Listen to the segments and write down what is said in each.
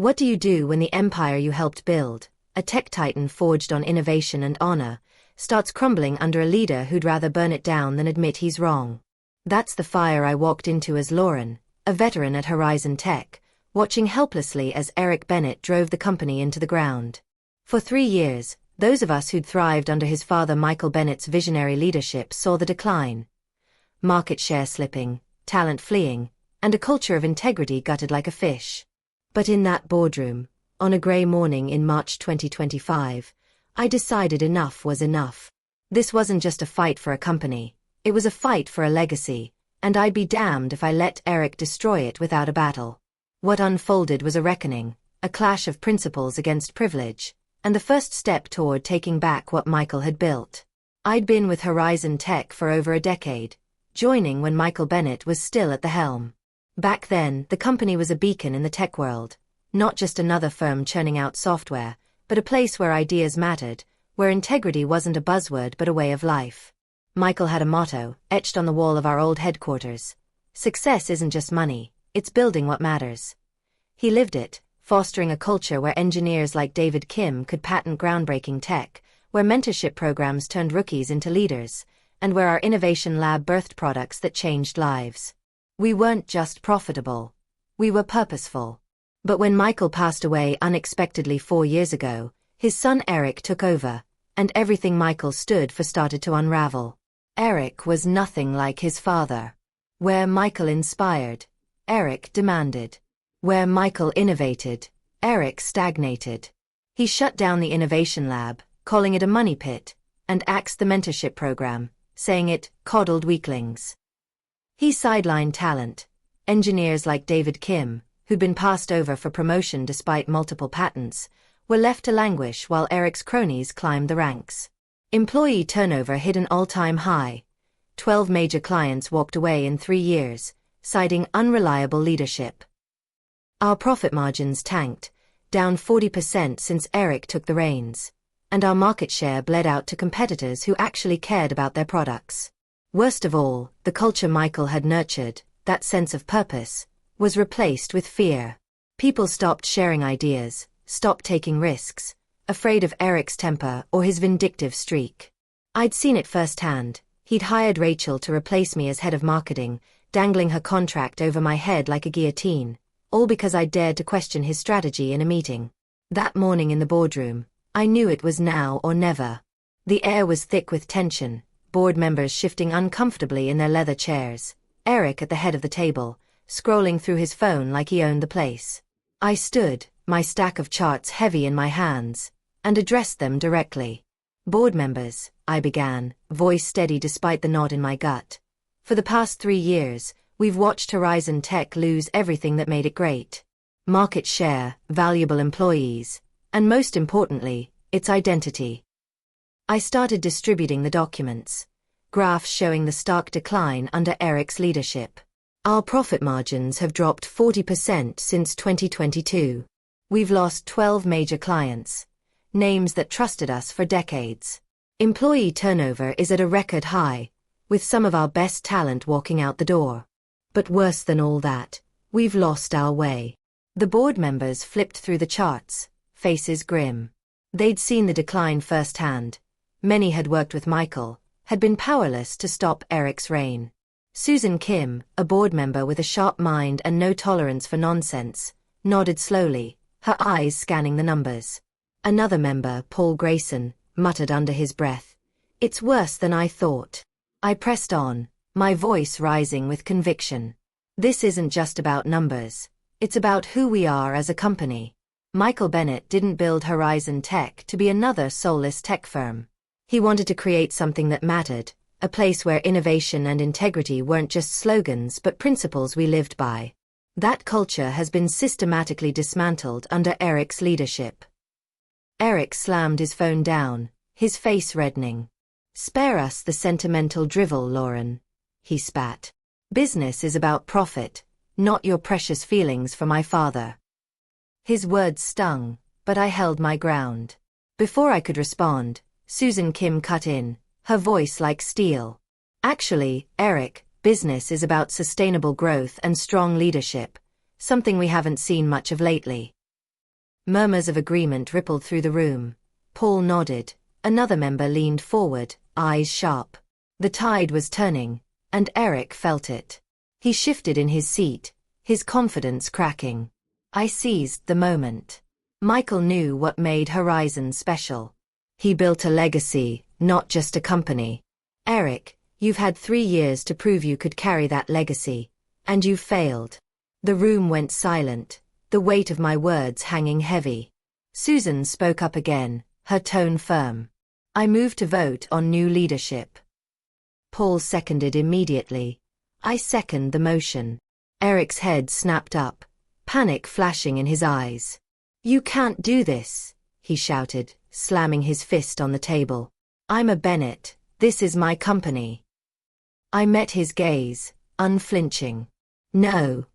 What do you do when the empire you helped build, a tech titan forged on innovation and honor, starts crumbling under a leader who'd rather burn it down than admit he's wrong? That's the fire I walked into as Lauren, a veteran at Horizon Tech, watching helplessly as Eric Bennett drove the company into the ground. For 3 years, those of us who'd thrived under his father Michael Bennett's visionary leadership saw the decline. Market share slipping, talent fleeing, and a culture of integrity gutted like a fish. But in that boardroom, on a grey morning in March 2025, I decided enough was enough. This wasn't just a fight for a company, it was a fight for a legacy, and I'd be damned if I let Eric destroy it without a battle. What unfolded was a reckoning, a clash of principles against privilege, and the first step toward taking back what Michael had built. I'd been with Horizon Tech for over a decade, joining when Michael Bennett was still at the helm. Back then, the company was a beacon in the tech world, not just another firm churning out software, but a place where ideas mattered, where integrity wasn't a buzzword but a way of life. Michael had a motto, etched on the wall of our old headquarters: "Success isn't just money, it's building what matters." He lived it, fostering a culture where engineers like David Kim could patent groundbreaking tech, where mentorship programs turned rookies into leaders, and where our innovation lab birthed products that changed lives. We weren't just profitable. We were purposeful. But when Michael passed away unexpectedly 4 years ago, his son Eric took over, and everything Michael stood for started to unravel. Eric was nothing like his father. Where Michael inspired, Eric demanded. Where Michael innovated, Eric stagnated. He shut down the innovation lab, calling it a money pit, and axed the mentorship program, saying it coddled weaklings. He sidelined talent. Engineers like David Kim, who'd been passed over for promotion despite multiple patents, were left to languish while Eric's cronies climbed the ranks. Employee turnover hit an all-time high. 12 major clients walked away in 3 years, citing unreliable leadership. Our profit margins tanked, down 40% since Eric took the reins, and our market share bled out to competitors who actually cared about their products. Worst of all, the culture Michael had nurtured, that sense of purpose, was replaced with fear. People stopped sharing ideas, stopped taking risks, afraid of Eric's temper or his vindictive streak. I'd seen it firsthand. He'd hired Rachel to replace me as head of marketing, dangling her contract over my head like a guillotine, all because I dared to question his strategy in a meeting. That morning in the boardroom, I knew it was now or never. The air was thick with tension, board members shifting uncomfortably in their leather chairs, Eric at the head of the table, scrolling through his phone like he owned the place. I stood, my stack of charts heavy in my hands, and addressed them directly. "Board members," I began, voice steady despite the knot in my gut. "For the past 3 years, we've watched Horizon Tech lose everything that made it great. Market share, valuable employees, and most importantly, its identity." I started distributing the documents, graphs showing the stark decline under Eric's leadership. Our profit margins have dropped 40% since 2022. We've lost 12 major clients, names that trusted us for decades. Employee turnover is at a record high, with some of our best talent walking out the door. But worse than all that, we've lost our way. The board members flipped through the charts, faces grim. They'd seen the decline firsthand. Many had worked with Michael, had been powerless to stop Eric's reign. Susan Kim, a board member with a sharp mind and no tolerance for nonsense, nodded slowly, her eyes scanning the numbers. Another member, Paul Grayson, muttered under his breath, "It's worse than I thought." I pressed on, my voice rising with conviction. This isn't just about numbers. It's about who we are as a company. Michael Bennett didn't build Horizon Tech to be another soulless tech firm. He wanted to create something that mattered, a place where innovation and integrity weren't just slogans but principles we lived by. That culture has been systematically dismantled under Eric's leadership. Eric slammed his phone down, his face reddening. "Spare us the sentimental drivel, Lauren," he spat. "Business is about profit, not your precious feelings for my father." His words stung, but I held my ground. Before I could respond, Susan Kim cut in, her voice like steel. "Actually, Eric, business is about sustainable growth and strong leadership, something we haven't seen much of lately." Murmurs of agreement rippled through the room. Paul nodded. Another member leaned forward, eyes sharp. The tide was turning, and Eric felt it. He shifted in his seat, his confidence cracking. I seized the moment. Michael knew what made Horizon special. He built a legacy, not just a company. Eric, you've had 3 years to prove you could carry that legacy, and you failed. The room went silent, the weight of my words hanging heavy. Susan spoke up again, her tone firm. I moved to vote on new leadership. Paul seconded immediately. I second the motion. Eric's head snapped up, panic flashing in his eyes. You can't do this, he shouted, slamming his fist on the table. I'm a Bennett, this is my company. I met his gaze, unflinching. No,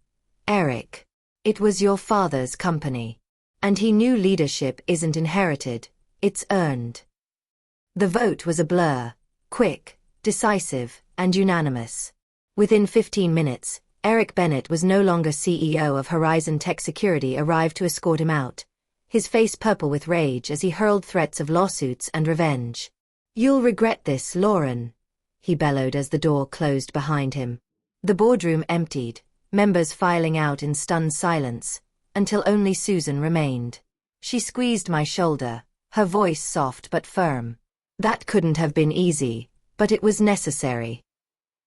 Eric. It was your father's company. And he knew leadership isn't inherited, it's earned. The vote was a blur, quick, decisive, and unanimous. Within 15 minutes, Eric Bennett was no longer CEO of Horizon Tech. Security arrived to escort him out, his face purple with rage as he hurled threats of lawsuits and revenge. You'll regret this, Lauren, he bellowed as the door closed behind him. The boardroom emptied, members filing out in stunned silence, until only Susan remained. She squeezed my shoulder, her voice soft but firm. That couldn't have been easy, but it was necessary.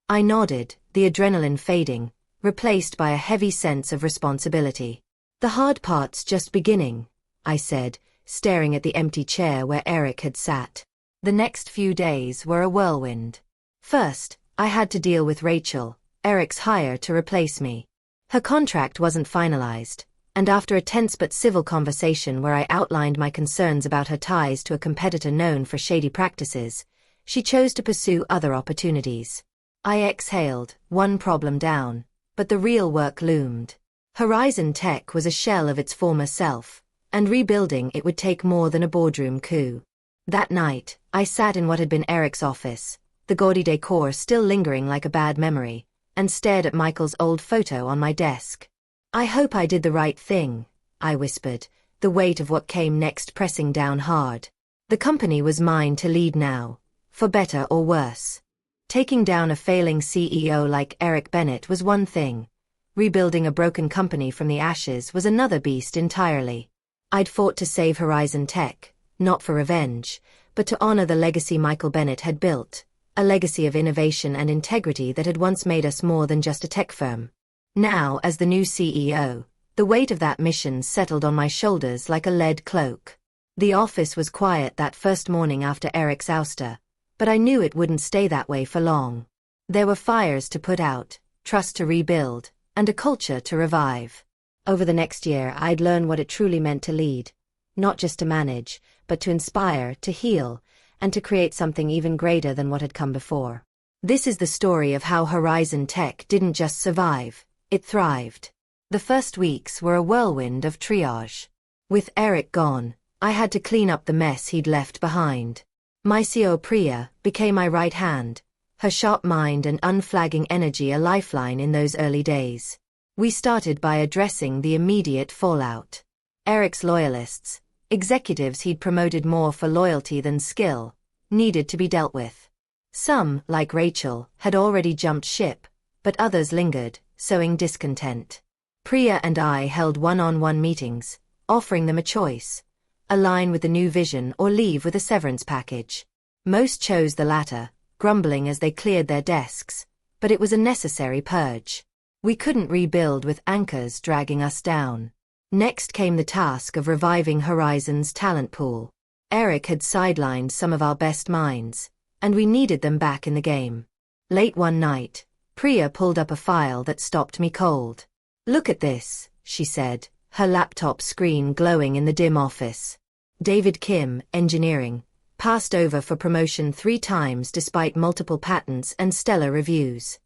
I nodded, the adrenaline fading, replaced by a heavy sense of responsibility. The hard part's just beginning, I said, staring at the empty chair where Eric had sat. The next few days were a whirlwind. First, I had to deal with Rachel, Eric's hire to replace me. Her contract wasn't finalized, and after a tense but civil conversation where I outlined my concerns about her ties to a competitor known for shady practices, she chose to pursue other opportunities. I exhaled, one problem down, but the real work loomed. Horizon Tech was a shell of its former self, and rebuilding it would take more than a boardroom coup. That night, I sat in what had been Eric's office, the gaudy decor still lingering like a bad memory, and stared at Michael's old photo on my desk. I hope I did the right thing, I whispered, the weight of what came next pressing down hard. The company was mine to lead now, for better or worse. Taking down a failing CEO like Eric Bennett was one thing. Rebuilding a broken company from the ashes was another beast entirely. I'd fought to save Horizon Tech, not for revenge, but to honor the legacy Michael Bennett had built, a legacy of innovation and integrity that had once made us more than just a tech firm. Now, as the new CEO, the weight of that mission settled on my shoulders like a lead cloak. The office was quiet that first morning after Eric's ouster, but I knew it wouldn't stay that way for long. There were fires to put out, trust to rebuild, and a culture to revive. Over the next year, I'd learn what it truly meant to lead, not just to manage, but to inspire, to heal, and to create something even greater than what had come before. This is the story of how Horizon Tech didn't just survive, it thrived. The first weeks were a whirlwind of triage. With Eric gone, I had to clean up the mess he'd left behind. My CO Priya became my right hand, her sharp mind and unflagging energy a lifeline in those early days. We started by addressing the immediate fallout. Eric's loyalists, executives he'd promoted more for loyalty than skill, needed to be dealt with. Some, like Rachel, had already jumped ship, but others lingered, sowing discontent. Priya and I held one-on-one meetings, offering them a choice: align with the new vision or leave with a severance package. Most chose the latter, grumbling as they cleared their desks, but it was a necessary purge. We couldn't rebuild with anchors dragging us down. Next came the task of reviving Horizon's talent pool. Eric had sidelined some of our best minds, and we needed them back in the game. Late one night, Priya pulled up a file that stopped me cold. "Look at this," she said, her laptop screen glowing in the dim office. David Kim, engineering, passed over for promotion 3 times despite multiple patents and stellar reviews.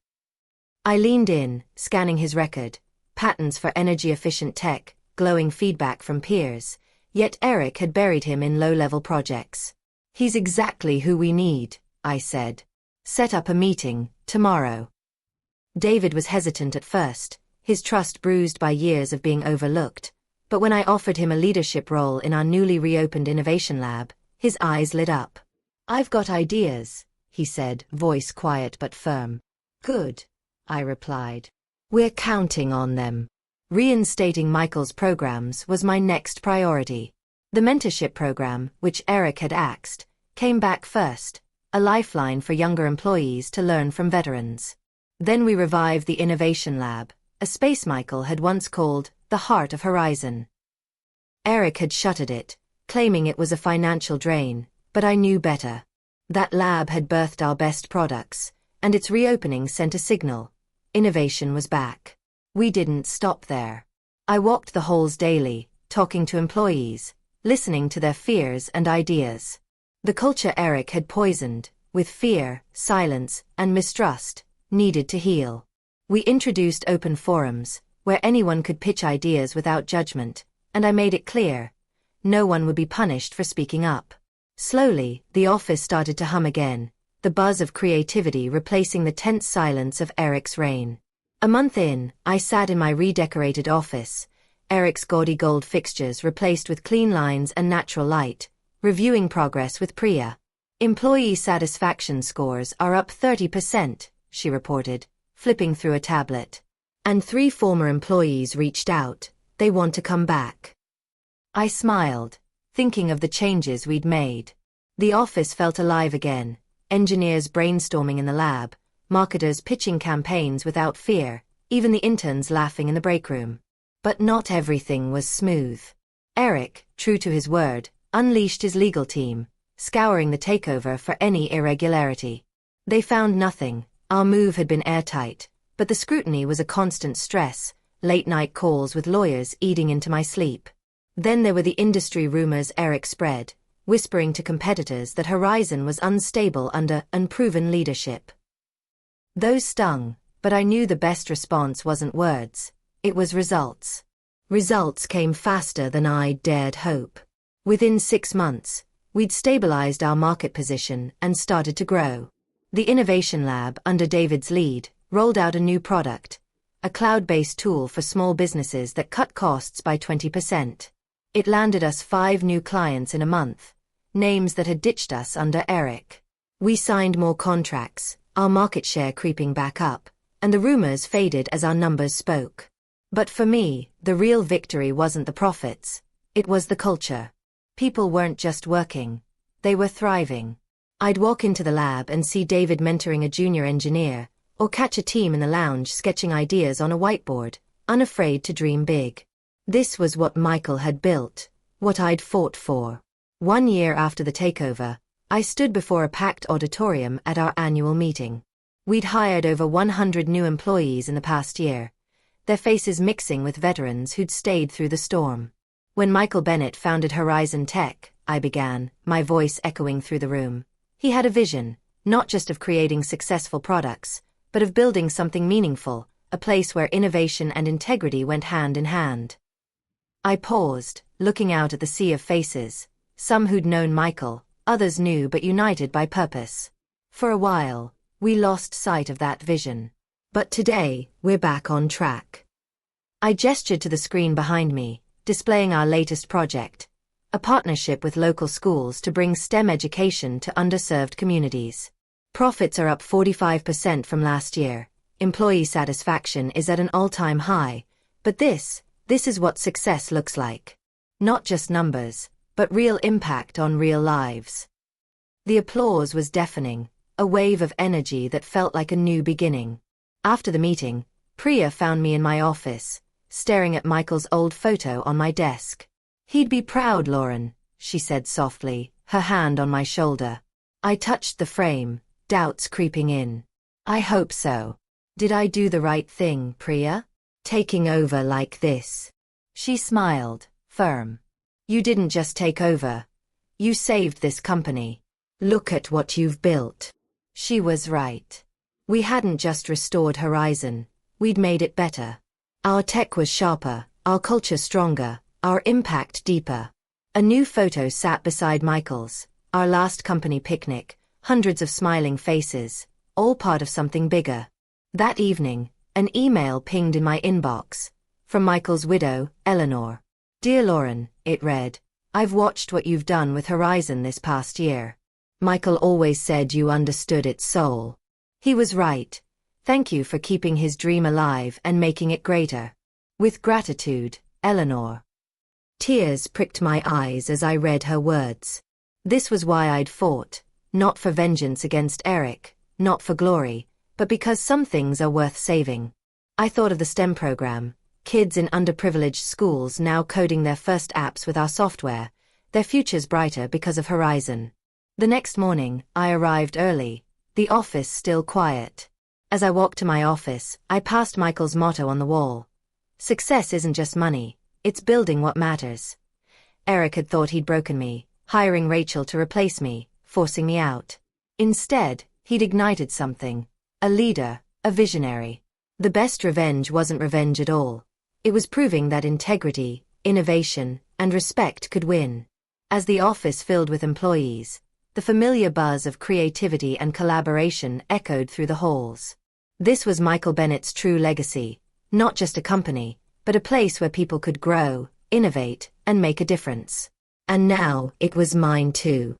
I leaned in, scanning his record: patents for energy-efficient tech, glowing feedback from peers, yet Eric had buried him in low-level projects. "He's exactly who we need," I said. "Set up a meeting, tomorrow." David was hesitant at first, his trust bruised by years of being overlooked, But when I offered him a leadership role in our newly reopened innovation lab, his eyes lit up. "I've got ideas," he said, voice quiet but firm. "Good," I replied. "We're counting on them." Reinstating Michael's programs was my next priority. The mentorship program, which Eric had axed, came back first, a lifeline for younger employees to learn from veterans. Then we revived the innovation lab, a space Michael had once called the heart of Horizon. Eric had shuttered it, claiming it was a financial drain, but I knew better. That lab had birthed our best products, and its reopening sent a signal. Innovation was back. We didn't stop there. I walked the halls daily, talking to employees, listening to their fears and ideas. The culture Eric had poisoned, with fear, silence, and mistrust, needed to heal. We introduced open forums, where anyone could pitch ideas without judgment, and I made it clear, no one would be punished for speaking up. Slowly, the office started to hum again, the buzz of creativity replacing the tense silence of Eric's reign. A month in, I sat in my redecorated office, Eric's gaudy gold fixtures replaced with clean lines and natural light, reviewing progress with Priya. "Employee satisfaction scores are up 30%, she reported, flipping through a tablet. "And 3 former employees reached out, they want to come back." I smiled, thinking of the changes we'd made. The office felt alive again, engineers brainstorming in the lab, marketers pitching campaigns without fear, even the interns laughing in the break room. But not everything was smooth. Eric, true to his word, unleashed his legal team, scouring the takeover for any irregularity. They found nothing, our move had been airtight, but the scrutiny was a constant stress, late-night calls with lawyers eating into my sleep. Then there were the industry rumors Eric spread, whispering to competitors that Horizon was unstable under unproven leadership. Those stung, but I knew the best response wasn't words, it was results. Results came faster than I dared hope. Within 6 months, we'd stabilized our market position and started to grow. The Innovation Lab, under David's lead, rolled out a new product, a cloud-based tool for small businesses that cut costs by 20%. It landed us 5 new clients in a month, names that had ditched us under Eric. We signed more contracts, our market share creeping back up, and the rumors faded as our numbers spoke. But for me, the real victory wasn't the profits, it was the culture. People weren't just working, they were thriving. I'd walk into the lab and see David mentoring a junior engineer, or catch a team in the lounge sketching ideas on a whiteboard, unafraid to dream big. This was what Michael had built, what I'd fought for. 1 year after the takeover, I stood before a packed auditorium at our annual meeting. We'd hired over 100 new employees in the past year, their faces mixing with veterans who'd stayed through the storm. When Michael Bennett founded Horizon Tech, I began, my voice echoing through the room. He had a vision, not just of creating successful products, but of building something meaningful, a place where innovation and integrity went hand in hand. I paused, looking out at the sea of faces, some who'd known Michael, others new but united by purpose. For a while, we lost sight of that vision. But today, we're back on track. I gestured to the screen behind me, displaying our latest project, a partnership with local schools to bring STEM education to underserved communities. Profits are up 45% from last year, employee satisfaction is at an all-time high, but this is what success looks like. Not just numbers, but real impact on real lives. The applause was deafening, a wave of energy that felt like a new beginning. After the meeting, Priya found me in my office, staring at Michael's old photo on my desk. "He'd be proud, Lauren," she said softly, her hand on my shoulder. I touched the frame, doubts creeping in. "I hope so. Did I do the right thing, Priya? Taking over like this?" She smiled, firm. "You didn't just take over. You saved this company. Look at what you've built." She was right. We hadn't just restored Horizon, we'd made it better. Our tech was sharper, our culture stronger, our impact deeper. A new photo sat beside Michael's, our last company picnic, hundreds of smiling faces, all part of something bigger. That evening, an email pinged in my inbox, from Michael's widow, Eleanor. Dear Lauren, it read, I've watched what you've done with Horizon this past year. Michael always said you understood its soul. He was right. Thank you for keeping his dream alive and making it greater. With gratitude, Eleanor. Tears pricked my eyes as I read her words. This was why I'd fought, not for vengeance against Eric, not for glory, but because some things are worth saving. I thought of the STEM program, kids in underprivileged schools now coding their first apps with our software, their futures brighter because of Horizon. The next morning, I arrived early, the office still quiet. As I walked to my office, I passed Michael's motto on the wall. Success isn't just money, it's building what matters. Eric had thought he'd broken me, hiring Rachel to replace me, forcing me out. Instead, he'd ignited something. A leader, a visionary. The best revenge wasn't revenge at all. It was proving that integrity, innovation, and respect could win. As the office filled with employees, the familiar buzz of creativity and collaboration echoed through the halls. This was Michael Bennett's true legacy, not just a company, but a place where people could grow, innovate, and make a difference. And now, it was mine too.